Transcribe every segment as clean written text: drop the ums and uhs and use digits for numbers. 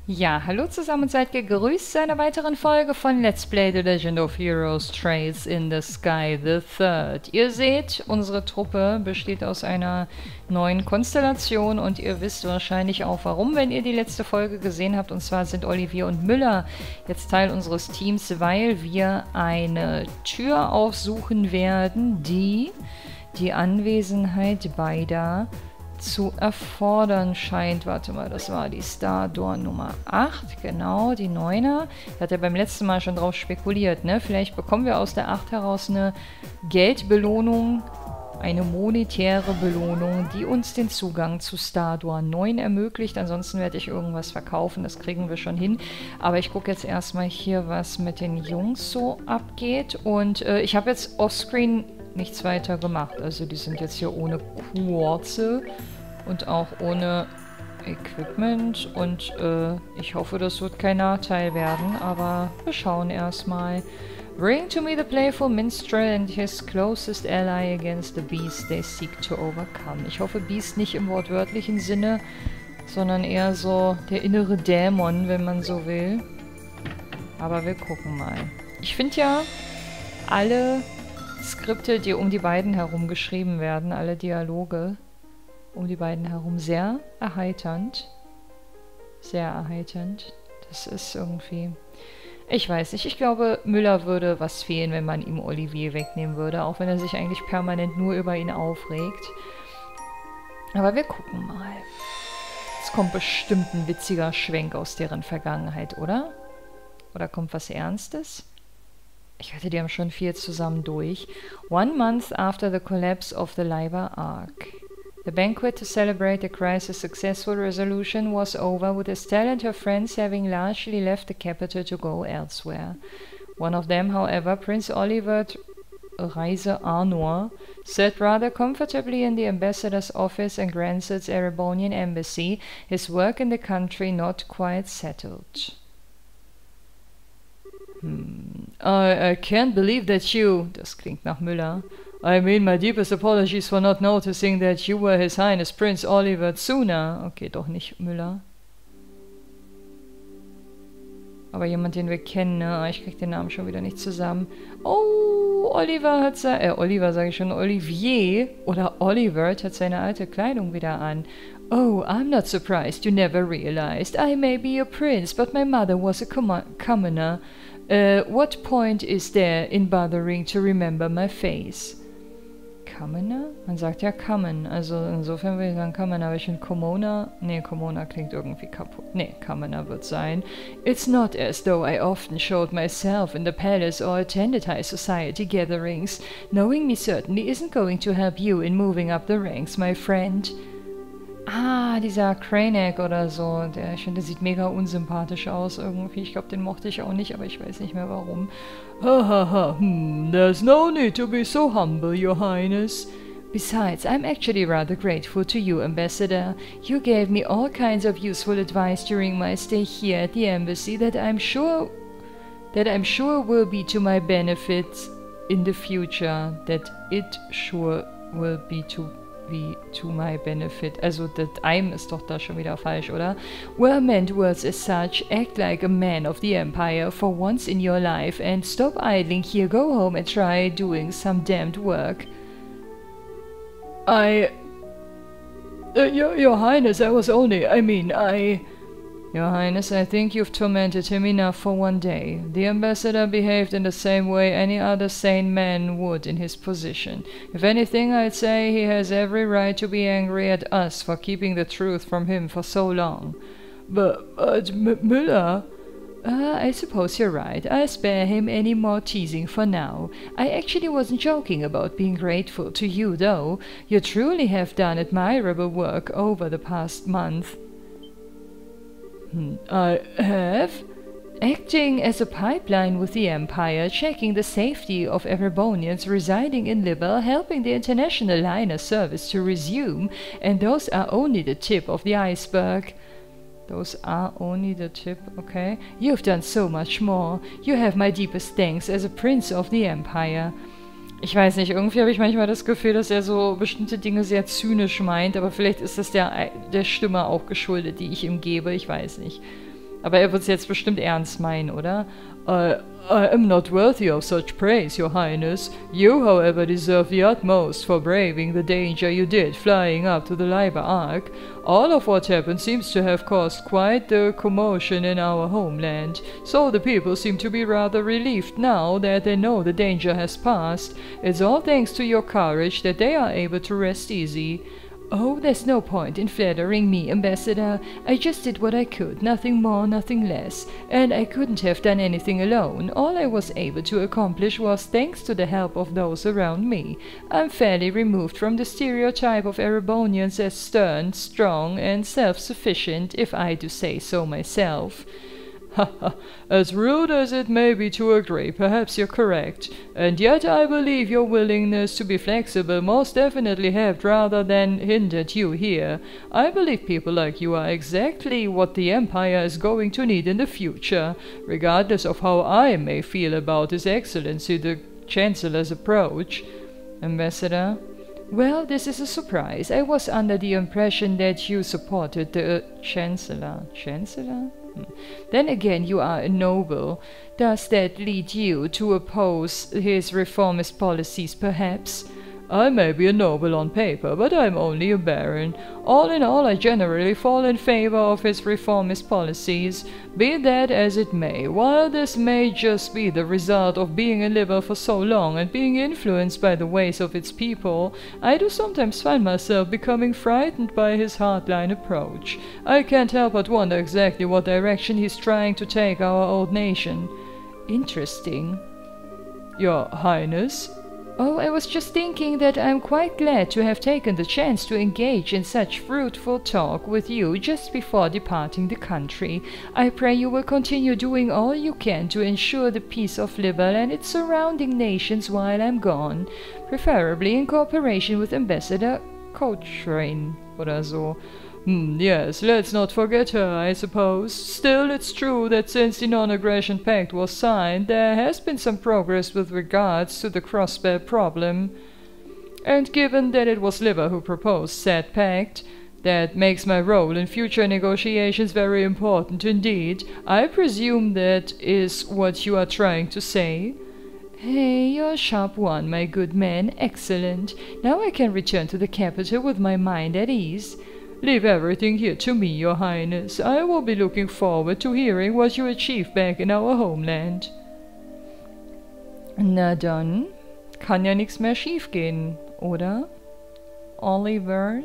Ja, hallo zusammen und seid gegrüßt zu einer weiteren Folge von Let's Play The Legend of Heroes Trails in the Sky the Third. Ihr seht, unsere Truppe besteht aus einer neuen Konstellation und ihr wisst wahrscheinlich auch warum, wenn ihr die letzte Folge gesehen habt. Und zwar sind Olivier und Müller jetzt Teil unseres Teams, weil wir eine Tür aufsuchen werden, die die Anwesenheit beider zu erfordern scheint. Warte mal, das war die Star Door Nummer 8, genau, die 9er. Da hat er beim letzten Mal schon drauf spekuliert, ne? Vielleicht bekommen wir aus der 8 heraus eine Geldbelohnung, eine monetäre Belohnung, die uns den Zugang zu Star Door 9 ermöglicht. Ansonsten werde ich irgendwas verkaufen, das kriegen wir schon hin. Aber ich gucke jetzt erstmal hier, was mit den Jungs so abgeht. Und ich habe jetzt offscreen nichts weiter gemacht. Also die sind jetzt hier ohne Quarze und auch ohne Equipment. Und ich hoffe, das wird kein Nachteil werden. Aber wir schauen erstmal. Bring to me the playful minstrel and his closest ally against the beast they seek to overcome. Ich hoffe, Beast nicht im wortwörtlichen Sinne, sondern eher so der innere Dämon, wenn man so will. Aber wir gucken mal. Ich finde ja alle Skripte, die um die beiden herum geschrieben werden, alle Dialoge um die beiden herum sehr erheiternd. Sehr erheiternd. Das ist irgendwie... Ich weiß nicht, ich glaube, Müller würde was fehlen, wenn man ihm Olivier wegnehmen würde, auch wenn er sich eigentlich permanent nur über ihn aufregt. Aber wir gucken mal. Es kommt bestimmt ein witziger Schwenk aus deren Vergangenheit, oder? Oder kommt was Ernstes? Ich wette, die haben schon viel zusammen durch. 1 month after the collapse of the Liber Arc. The banquet to celebrate the crisis' successful resolution was over, with Estelle and her friends having largely left the capital to go elsewhere. One of them, however, Prince Oliver Reise Arnor, sat rather comfortably in the ambassador's office in Gransad's Erebonian embassy, his work in the country not quite settled. I can't believe that you... Das klingt nach Müller. I mean, my deepest apologies for not noticing that you were His Highness Prince Oliver sooner. Okay, doch nicht Müller. Aber jemand, den wir kennen, ne? Ich krieg den Namen schon wieder nicht zusammen. Oh, Oliver sage ich schon, Olivier oder Oliver hat seine alte Kleidung wieder an. Oh, I'm not surprised you never realized. I may be a prince, but my mother was a commoner. What point is there in bothering to remember my face? Commoner? Man sagt ja Common, also insofern würde ich sagen Common, aber ich finde Commoner... Nee, Commoner klingt irgendwie kaputt. Nee, Commoner wird sein. It's not as though I often showed myself in the palace or attended high society gatherings. Knowing me certainly isn't going to help you in moving up the ranks, my friend. Ah, dieser Cranek oder so. Ich finde, der sieht mega unsympathisch aus irgendwie. Ich glaube, den mochte ich auch nicht, aber ich weiß nicht mehr warum. Ha, there's no need to be so humble, Your Highness. Besides, I'm actually rather grateful to you, Ambassador. You gave me all kinds of useful advice during my stay here at the embassy that I'm sure will be to my benefit in the future. That it sure will be to my benefit. Also, das I'm ist doch da schon wieder falsch, oder? Well meant words as such. Act like a man of the Empire for once in your life and stop idling here. Go home and try doing some damned work. Your Highness, Your Highness, I think you've tormented him enough for one day. The ambassador behaved in the same way any other sane man would in his position. If anything, I'd say he has every right to be angry at us for keeping the truth from him for so long. But Müller... I suppose you're right. I'll spare him any more teasing for now. I actually wasn't joking about being grateful to you, though. You truly have done admirable work over the past month. I have? Acting as a pipeline with the Empire, checking the safety of Erebonians residing in Libel, helping the international liner service to resume, and those are only the tip of the iceberg. Those are only the tip, okay. You've done so much more. You have my deepest thanks as a prince of the Empire. Ich weiß nicht, irgendwie habe ich manchmal das Gefühl, dass er so bestimmte Dinge sehr zynisch meint, aber vielleicht ist das der Stimme auch geschuldet, die ich ihm gebe, ich weiß nicht. Aber er wird es jetzt bestimmt ernst meinen, oder? I am not worthy of such praise, Your Highness. You, however, deserve the utmost for braving the danger you did flying up to the Liber Ark. All of what happened seems to have caused quite the commotion in our homeland, so the people seem to be rather relieved now that they know the danger has passed. It's all thanks to your courage that they are able to rest easy. Oh, there's no point in flattering me, Ambassador. I just did what I could, nothing more, nothing less. And I couldn't have done anything alone. All I was able to accomplish was thanks to the help of those around me. I'm fairly removed from the stereotype of Erebonians as stern, strong, and self-sufficient, if I do say so myself. As rude as it may be to agree, perhaps you're correct. And yet I believe your willingness to be flexible most definitely helped rather than hindered you here. I believe people like you are exactly what the Empire is going to need in the future, regardless of how I may feel about His Excellency the Chancellor's approach. Ambassador? Well, this is a surprise. I was under the impression that you supported the Chancellor. Chancellor? Then again, you are a noble. Does that lead you to oppose his reformist policies, perhaps? I may be a noble on paper, but I'm only a baron. All in all, I generally fall in favor of his reformist policies. Be that as it may, while this may just be the result of being in Liber for so long and being influenced by the ways of its people, I do sometimes find myself becoming frightened by his hardline approach. I can't help but wonder exactly what direction he's trying to take our old nation. Interesting. Your Highness? Oh, I was just thinking that I'm quite glad to have taken the chance to engage in such fruitful talk with you just before departing the country. I pray you will continue doing all you can to ensure the peace of Liber and its surrounding nations while I'm gone, preferably in cooperation with Ambassador Cochrane oder so. Yes, let's not forget her, I suppose. Still, it's true that since the Non-Aggression Pact was signed, there has been some progress with regards to the crossbear problem. And given that it was Liber who proposed said pact, that makes my role in future negotiations very important indeed. I presume that is what you are trying to say? Hey, you're a sharp one, my good man. Excellent. Now I can return to the capital with my mind at ease. Leave everything here to me, Your Highness. I will be looking forward to hearing what you achieve back in our homeland. Na dann, kann ja nichts mehr schiefgehen, oder? Oliver?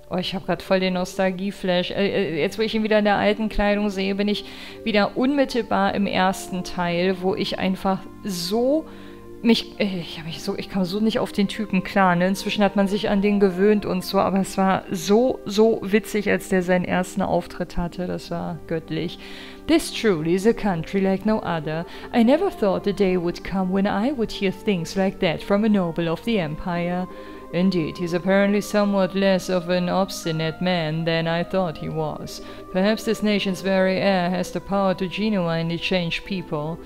Oh, ich habe gerade voll den Nostalgie-Flash. Jetzt, wo ich ihn wieder in der alten Kleidung sehe, bin ich wieder unmittelbar im ersten Teil, wo ich einfach so... Ich kam so nicht auf den Typen klar, ne? Inzwischen hat man sich an den gewöhnt und so, aber es war so witzig, als der seinen ersten Auftritt hatte. Das war göttlich. This truly is a country like no other. I never thought the day would come when I would hear things like that from a noble of the Empire. Indeed, he's apparently somewhat less of an obstinate man than I thought he was. Perhaps this nation's very heir has the power to genuinely change people.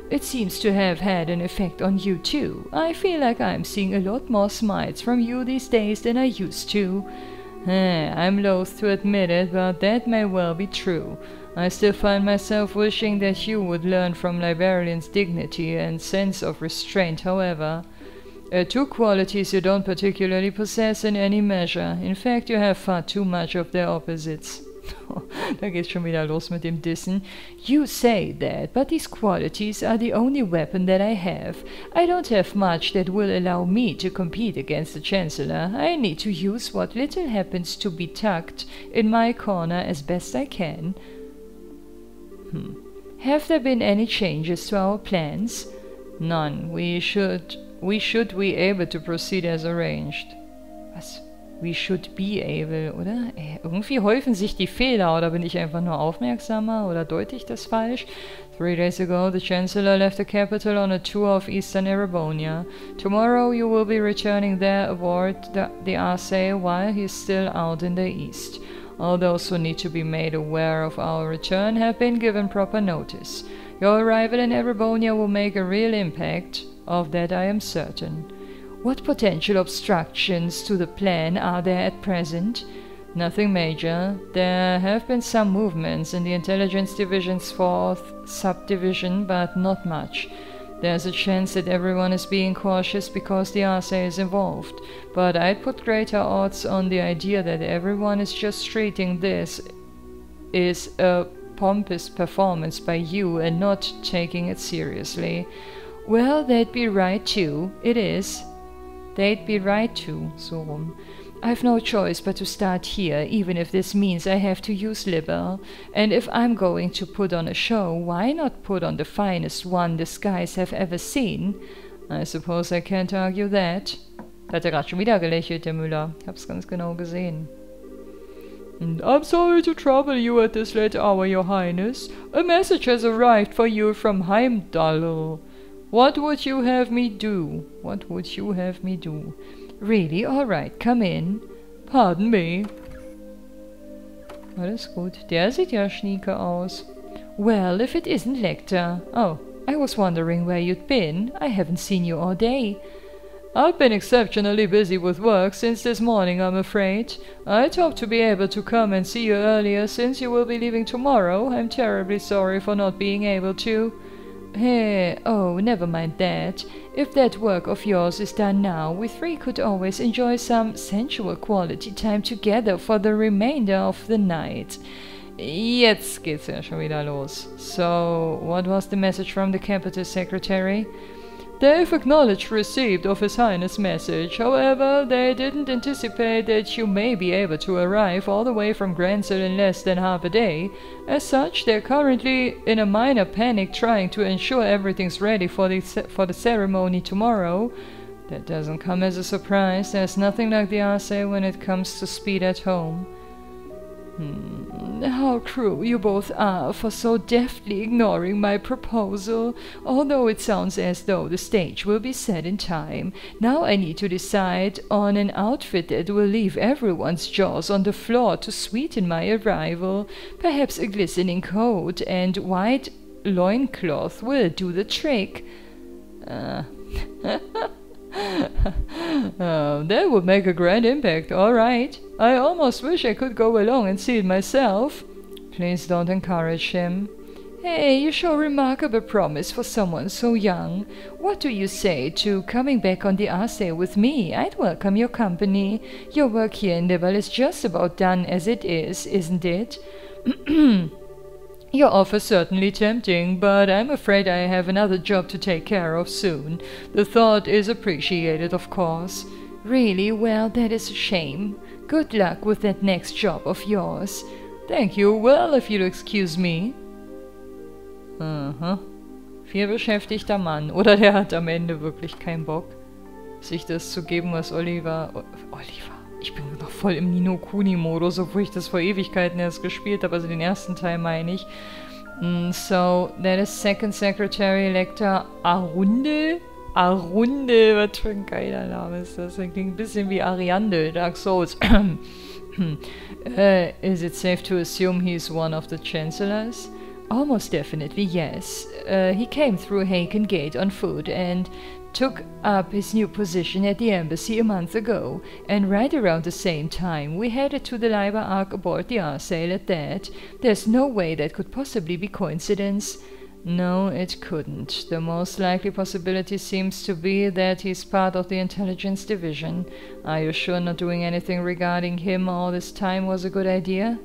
It seems to have had an effect on you too. I feel like I'm seeing a lot more smiles from you these days than I used to. I'm loath to admit it, but that may well be true. I still find myself wishing that you would learn from Liberian's dignity and sense of restraint, however. Two qualities you don't particularly possess in any measure. In fact, you have far too much of their opposites. Da geht's schon wieder los mit dem Dissen. You say that, but these qualities are the only weapon that I have. I don't have much that will allow me to compete against the Chancellor. I need to use what little happens to be tucked in my corner as best I can. Have there been any changes to our plans? None. We should be able to proceed as arranged. Was? We should be able, oder? Irgendwie häufen sich die Fehler, oder bin ich einfach nur aufmerksamer, oder deute ich das falsch? 3 days ago, the Chancellor left the capital on a tour of Eastern Erebonia. Tomorrow you will be returning there aboard the Arce while he is still out in the east. All those who need to be made aware of our return have been given proper notice. Your arrival in Erebonia will make a real impact, of that I am certain. What potential obstructions to the plan are there at present? Nothing major. There have been some movements in the Intelligence Division's 4th subdivision, but not much. There's a chance that everyone is being cautious because the RSA is involved, but I'd put greater odds on the idea that everyone is just treating this as a pompous performance by you and not taking it seriously. Well, they'd be right too. It is. They'd be right too, so rum. I've no choice but to start here, even if this means I have to use Liber. And if I'm going to put on a show, why not put on the finest one the skies have ever seen? I suppose I can't argue that. Da hat er gerade schon wieder gelächelt, der Müller. Ich hab's ganz genau gesehen. And I'm sorry to trouble you at this late hour, Your Highness. A message has arrived for you from Heimdall. What would you have me do? What would you have me do? Really? Alright, come in. Pardon me. Alles gut. Der sieht ja schnieke aus. Well, if it isn't Lecter. Oh, I was wondering where you'd been. I haven't seen you all day. I've been exceptionally busy with work since this morning, I'm afraid. I'd hoped to be able to come and see you earlier since you will be leaving tomorrow. I'm terribly sorry for not being able to. Hey, oh, never mind that. If that work of yours is done now, we three could always enjoy some sensual quality time together for the remainder of the night. Jetzt geht's ja schon wieder los. So, what was the message from the capital secretary? They've acknowledged receipt of His Highness' message. However, they didn't anticipate that you may be able to arrive all the way from Kanzler in less than half a day. As such, they're currently in a minor panic trying to ensure everything's ready for the ceremony tomorrow. That doesn't come as a surprise. There's nothing like the RSA when it comes to speed at home. How cruel you both are for so deftly ignoring my proposal, although it sounds as though the stage will be set in time. Now I need to decide on an outfit that will leave everyone's jaws on the floor to sweeten my arrival. Perhaps a glistening coat and white loincloth will do the trick. That would make a grand impact, all right. I almost wish I could go along and see it myself. Please don't encourage him. Hey, you show remarkable promise for someone so young. What do you say to coming back on the RSA with me? I'd welcome your company. Your work here in Liber is just about done as it is, isn't it? Your offer's certainly tempting, but I'm afraid I have another job to take care of soon. The thought is appreciated, of course. Really? Well, that is a shame. Good luck with that next job of yours. Thank you. Well, if you'll excuse me. Aha. Vielbeschäftigter Mann. Oder der hat am Ende wirklich keinen Bock, sich das zu geben, was Oliver... Ich bin noch voll im Ni-no-Kuni-Modus, obwohl ich das vor Ewigkeiten erst gespielt habe, also den ersten Teil meine ich. So, that is Second Secretary Lecter Arundel? Arundel, was für ein geiler Name ist das? Das klingt ein bisschen wie Ariandel, Dark Souls. Is it safe to assume he's one of the Chancellors? Almost definitely, yes. He came through Haken Gate on foot and took up his new position at the embassy a month ago, and right around the same time we headed to the Liber Ark aboard the R-Sail at that. There's no way that could possibly be coincidence. No, it couldn't. The most likely possibility seems to be that he's part of the Intelligence Division. Are you sure not doing anything regarding him all this time was a good idea?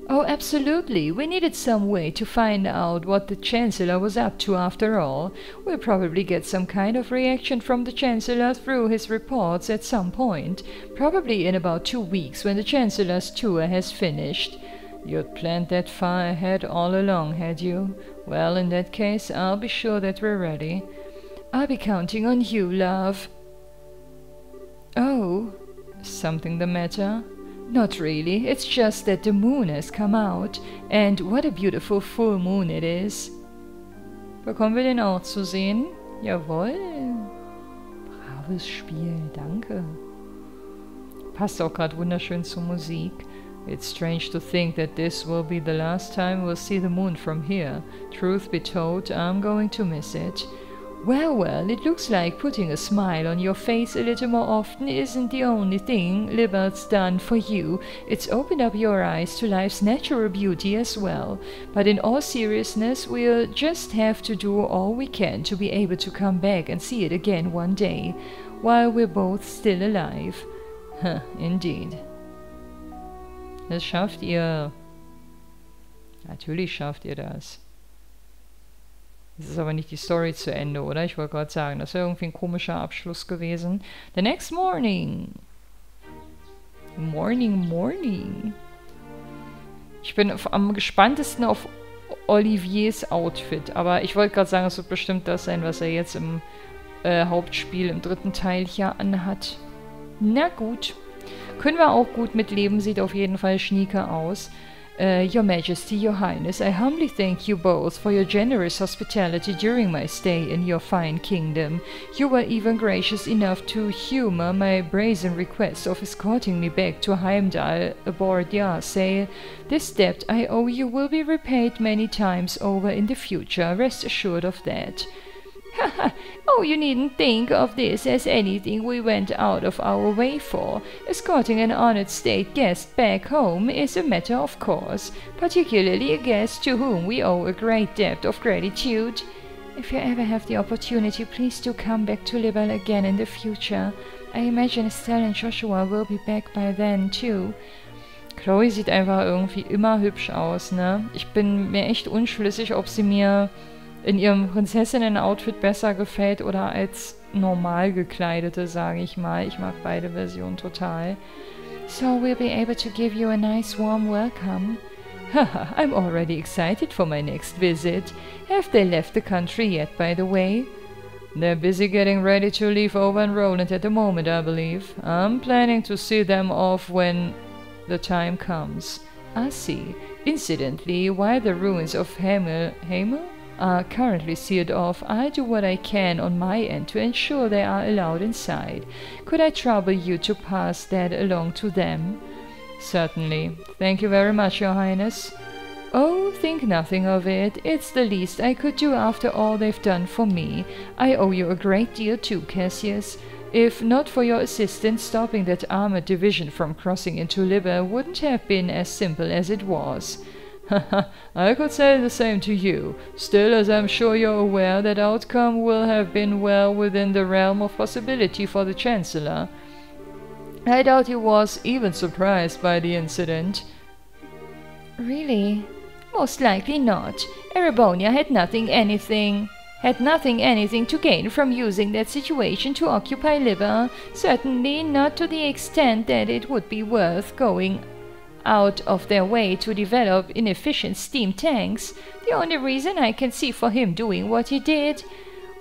Oh, absolutely. We needed some way to find out what the Chancellor was up to after all. We'll probably get some kind of reaction from the Chancellor through his reports at some point. Probably in about 2 weeks when the Chancellor's tour has finished. You'd planned that far ahead all along, had you? Well, in that case, I'll be sure that we're ready. I'll be counting on you, love. Oh, something the matter? Not really, it's just that the moon has come out, and what a beautiful full moon it is. Bekommen wir den auch zu sehen? Jawohl. Braves Spiel, danke. Passt auch gerade wunderschön zur Musik. It's strange to think that this will be the last time we'll see the moon from here. Truth be told, I'm going to miss it. Well, well, it looks like putting a smile on your face a little more often isn't the only thing Liber's done for you. It's opened up your eyes to life's natural beauty as well. But in all seriousness, we'll just have to do all we can to be able to come back and see it again one day, while we're both still alive. Huh, indeed. Das schafft ihr. Natürlich schafft ihr das. Das ist aber nicht die Story zu Ende, oder? Ich wollte gerade sagen, das wäre irgendwie ein komischer Abschluss gewesen. The next morning. Morning. Ich bin am gespanntesten auf Oliviers Outfit. Aber ich wollte gerade sagen, es wird bestimmt das sein, was er jetzt im Hauptspiel, im 3. Teil hier anhat. Na gut. Können wir auch gut mitleben, sieht auf jeden Fall schnieke aus. Your Majesty, Your Highness, I humbly thank you both for your generous hospitality during my stay in your fine kingdom. You were even gracious enough to humor my brazen request of escorting me back to Heimdall aboard your sail. This debt I owe you will be repaid many times over in the future, rest assured of that. Oh, you needn't think of this as anything we went out of our way for. Escorting an honored state guest back home is a matter of course, particularly a guest to whom we owe a great debt of gratitude. If you ever have the opportunity, please do come back to Liberal again in the future. I imagine Estelle and Joshua will be back by then too. Chloe sieht einfach irgendwie immer hübsch aus, ne? Ich bin mir echt unschlüssig, ob sie mir in ihrem Prinzessinnen-Outfit besser gefällt oder als normal gekleidete, sage ich mal. Ich mag beide Versionen total. So we'll be able to give you a nice warm welcome. Haha, I'm already excited for my next visit. Have they left the country yet, by the way? They're busy getting ready to leave over in Roland at the moment, I believe. I'm planning to see them off when the time comes. I see. Incidentally, while the ruins of Hamel are currently sealed off, I do what I can on my end to ensure they are allowed inside. Could I trouble you to pass that along to them? Certainly. Thank you very much, Your Highness. Oh, think nothing of it. It's the least I could do after all they've done for me. I owe you a great deal too, Cassius. If not for your assistance, stopping that armored division from crossing into Liber wouldn't have been as simple as it was. I could say the same to you. Still, as I'm sure you're aware, that outcome will have been well within the realm of possibility for the Chancellor. I doubt he was even surprised by the incident. Really? Most likely not. Erebonia had nothing anything to gain from using that situation to occupy Liber. Certainly not to the extent that it would be worth going out of their way to develop inefficient steam tanks. The only reason I can see for him doing what he did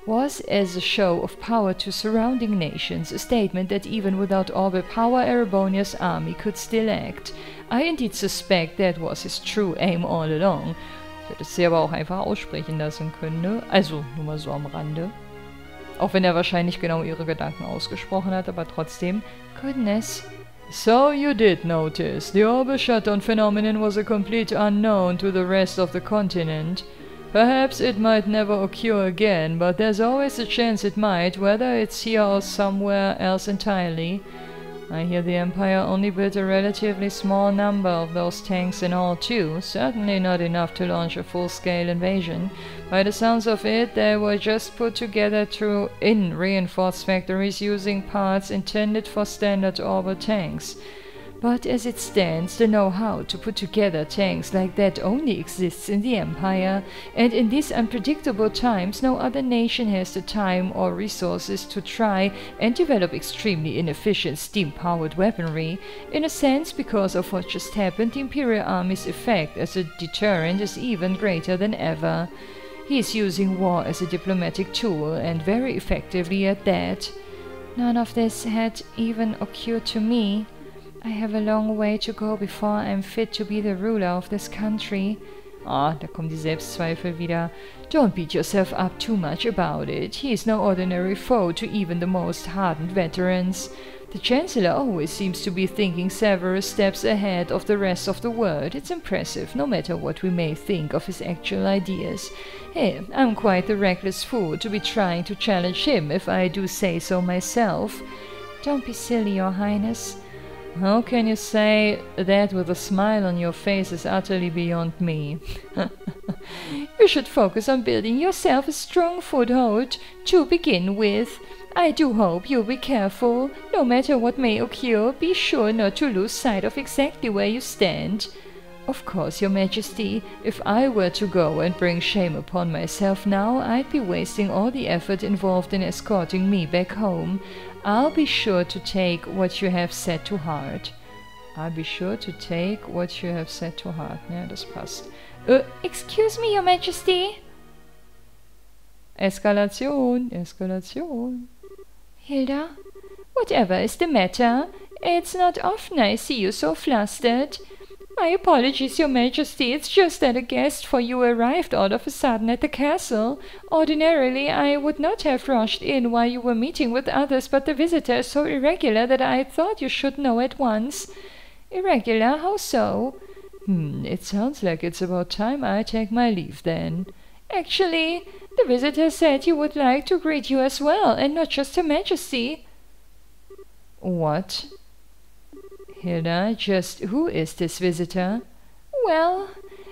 was as a show of power to surrounding nations, a statement that even without all the power Erebonia's army could still act. I indeed suspect that was his true aim all along. Hätte sie aber auch einfach aussprechen lassen können, ne? Also, nur mal so am Rande. Auch wenn er wahrscheinlich genau ihre Gedanken ausgesprochen hat, aber trotzdem. Goodness. So you did notice. The orbital shutdown phenomenon was a complete unknown to the rest of the continent. Perhaps it might never occur again, but there's always a chance it might, whether it's here or somewhere else entirely. I hear the Empire only built a relatively small number of those tanks in all too, certainly not enough to launch a full-scale invasion. By the sounds of it, they were just put together in reinforced factories using parts intended for standard orbital tanks. But as it stands, the know-how to put together tanks like that only exists in the Empire, and in these unpredictable times no other nation has the time or resources to try and develop extremely inefficient steam-powered weaponry. In a sense, because of what just happened, the Imperial Army's effect as a deterrent is even greater than ever. He is using war as a diplomatic tool, and very effectively at that. None of this had even occurred to me. I have a long way to go before I'm fit to be the ruler of this country. Ah, da kommen die Selbstzweifel wieder. Don't beat yourself up too much about it. He is no ordinary foe to even the most hardened veterans. The Chancellor always seems to be thinking several steps ahead of the rest of the world. It's impressive, no matter what we may think of his actual ideas. Hey, I'm quite the reckless fool to be trying to challenge him, if I do say so myself. Don't be silly, Your Highness. How can you say that with a smile on your face is utterly beyond me? You should focus on building yourself a strong foothold to begin with. I do hope you'll be careful. No matter what may occur, be sure not to lose sight of exactly where you stand. Of course, Your Majesty, if I were to go and bring shame upon myself now, I'd be wasting all the effort involved in escorting me back home. I'll be sure to take what you have said to heart. I'll be sure to take what you have said to heart. Ja, das passt. Excuse me, Your Majesty. Eskalation, Eskalation. Hilda, whatever is the matter? It's not often I see you so flustered. My apologies, Your Majesty, it's just that a guest for you arrived all of a sudden at the castle. Ordinarily, I would not have rushed in while you were meeting with others, but the visitor is so irregular that I thought you should know at once. Irregular? How so? It sounds like it's about time I take my leave then. Actually, the visitor said he would like to greet you as well, and not just Her Majesty. What? Hilda, just who is this visitor? Well,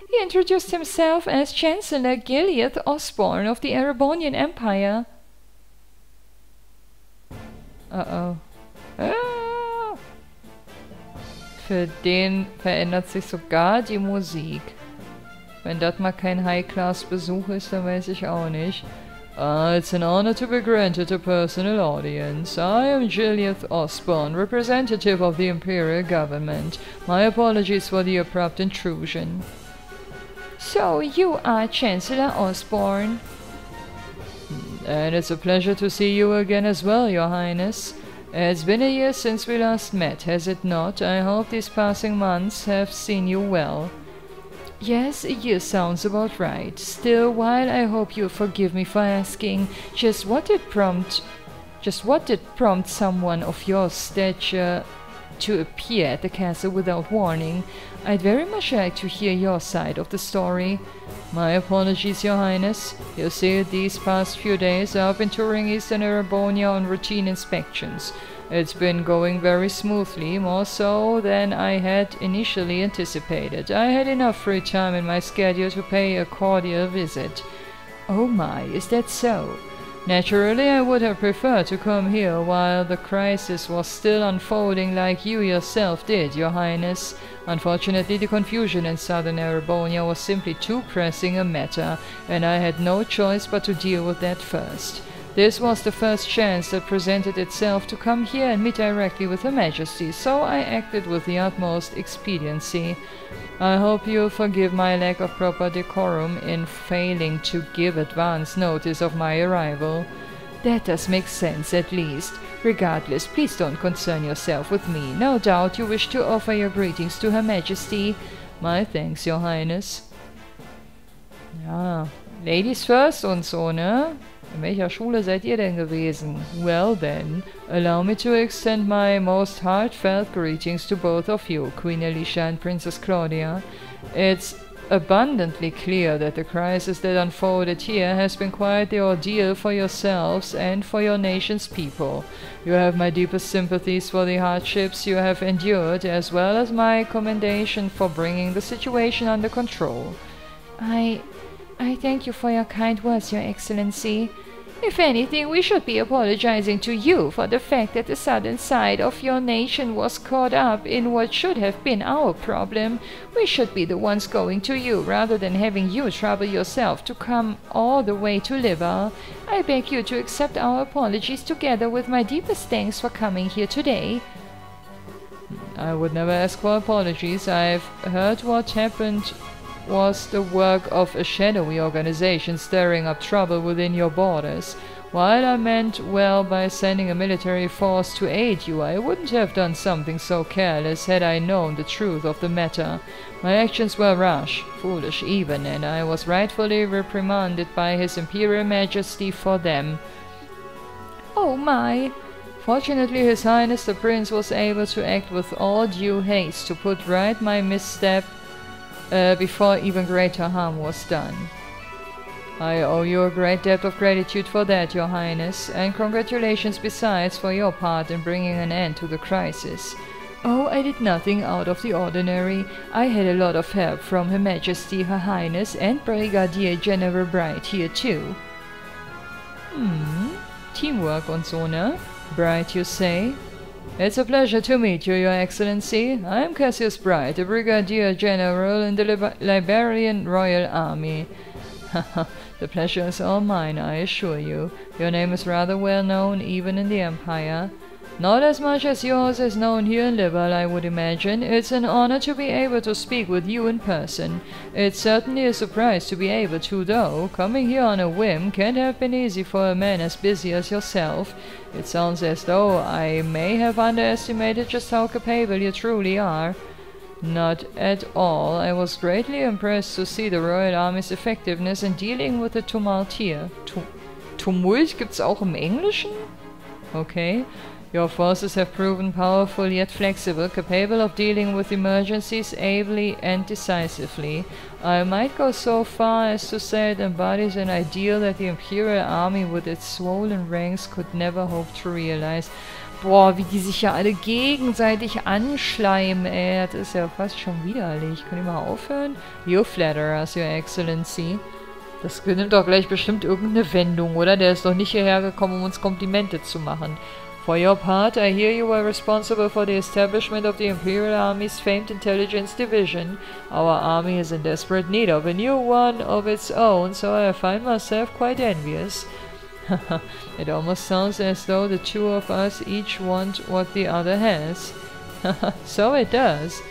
he introduced himself as Chancellor Gilead Osborne of the Erebonian Empire. Ah. Für den verändert sich sogar die Musik. Wenn das mal kein High-Class-Besuch ist, dann weiß ich auch nicht. It's an honor to be granted a personal audience. I am Gilead Osborne, representative of the Imperial government. My apologies for the abrupt intrusion. So, you are Chancellor Osborne. And it's a pleasure to see you again as well, Your Highness. It's been a year since we last met, has it not? I hope these passing months have seen you well. Yes, a year sounds about right. Still, while I hope you'll forgive me for asking, just what did prompt someone of your stature to appear at the castle without warning? I'd very much like to hear your side of the story. My apologies, Your Highness. You see, these past few days I've been touring Eastern Erebonia on routine inspections. It's been going very smoothly, more so than I had initially anticipated. I had enough free time in my schedule to pay a cordial visit. Oh my, is that so? Naturally, I would have preferred to come here while the crisis was still unfolding like you yourself did, Your Highness. Unfortunately, the confusion in southern Erebonia was simply too pressing a matter, and I had no choice but to deal with that first. This was the first chance that presented itself to come here and meet directly with Her Majesty, so I acted with the utmost expediency. I hope you'll forgive my lack of proper decorum in failing to give advance notice of my arrival. That does make sense, at least. Regardless, please don't concern yourself with me. No doubt you wish to offer your greetings to Her Majesty. My thanks, Your Highness. Ja, Ladies first und so, ne? In welcher Schule seid ihr denn gewesen? Well then, allow me to extend my most heartfelt greetings to both of you, Queen Alicia and Princess Claudia. It's abundantly clear that the crisis that unfolded here has been quite the ordeal for yourselves and for your nation's people. You have my deepest sympathies for the hardships you have endured, as well as my commendation for bringing the situation under control. I thank you for your kind words, Your Excellency. If anything, we should be apologizing to you for the fact that the southern side of your nation was caught up in what should have been our problem. We should be the ones going to you, rather than having you trouble yourself to come all the way to Liver. I beg you to accept our apologies together with my deepest thanks for coming here today. I would never ask for apologies. I've heard what happened was the work of a shadowy organization stirring up trouble within your borders. While I meant well by sending a military force to aid you, I wouldn't have done something so careless had I known the truth of the matter. My actions were rash, foolish even, and I was rightfully reprimanded by His Imperial Majesty for them. Oh my! Fortunately, His Highness the Prince was able to act with all due haste to put right my misstep before even greater harm was done. I owe you a great debt of gratitude for that, Your Highness, and congratulations besides for your part in bringing an end to the crisis. Oh, I did nothing out of the ordinary. I had a lot of help from Her Majesty, Her Highness, and Brigadier General Bright here too. Teamwork und so, ne? Bright, you say? It's a pleasure to meet you, Your Excellency. I am Cassius Bright, a Brigadier General in the Liberian Royal Army. The pleasure is all mine, I assure you. Your name is rather well known, even in the Empire. Not as much as yours is known here in Libel, I would imagine. It's an honor to be able to speak with you in person. It's certainly a surprise to be able to, though. Coming here on a whim can't have been easy for a man as busy as yourself. It sounds as though I may have underestimated just how capable you truly are. Not at all. I was greatly impressed to see the Royal Army's effectiveness in dealing with the Tumult here. Tumult gibt's auch im Englischen? Okay. Your forces have proven powerful yet flexible, capable of dealing with emergencies ably and decisively. I might go so far as to say it embodies an ideal that the Imperial Army with its swollen ranks could never hope to realize. Boah, wie die sich ja alle gegenseitig anschleimen, ey. Das ist ja fast schon widerlich. Können die mal aufhören? You flatter us, Your Excellency. Das nimmt doch gleich bestimmt irgendeine Wendung, oder? Der ist doch nicht hierher gekommen, um uns Komplimente zu machen. For your part, I hear you were responsible for the establishment of the Imperial Army's famed intelligence division. Our army is in desperate need of a new one of its own, so I find myself quite envious. It almost sounds as though the two of us each want what the other has. So it does.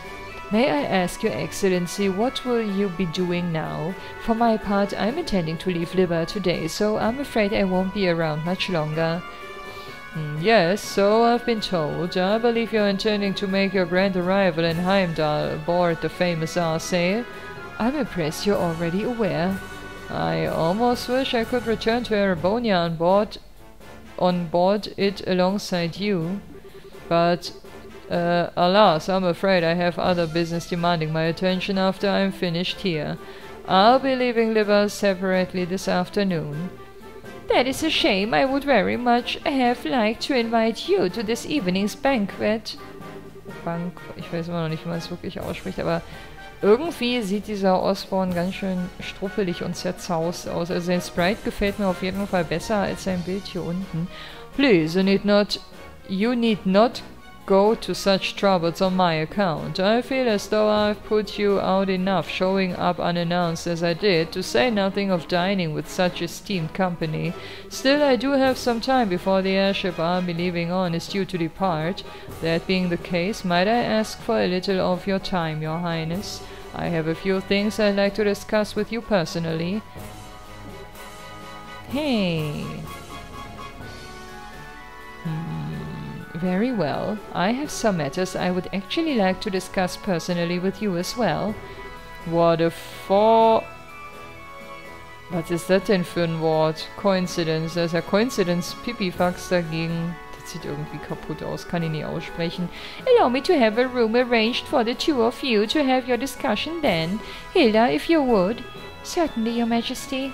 May I ask, Your Excellency, what will you be doing now? For my part, I'm intending to leave Libya today, so I'm afraid I won't be around much longer. Yes, so I've been told. I believe you're intending to make your grand arrival in Heimdall aboard the famous Arsail. I'm impressed you're already aware. I almost wish I could return to Erebonia on board it alongside you. But, alas, I'm afraid I have other business demanding my attention after I'm finished here. I'll be leaving Libya separately this afternoon. That is a shame. I would very much have liked to invite you to this evening's banquet. Ich weiß immer noch nicht, wie man es wirklich ausspricht, aber irgendwie sieht dieser Osborn ganz schön struppelig und zerzaust aus. Also sein Sprite gefällt mir auf jeden Fall besser als sein Bild hier unten. Please, you need not go to such troubles on my account. I feel as though I've put you out enough showing up unannounced as I did, to say nothing of dining with such esteemed company. Still, I do have some time before the airship I'll be leaving on is due to depart. That being the case, might I ask for a little of your time, Your Highness? I have a few things I'd like to discuss with you personally. Hey. Very well. I have some matters I would actually like to discuss personally with you as well. What a Was ist das denn für ein Wort? Coincidence. Da ist ja Coincidence Pipifax dagegen. Das sieht irgendwie kaputt aus. Kann ich nicht aussprechen. Allow me to have a room arranged for the two of you to have your discussion then. Hilda, if you would. Certainly, Your Majesty.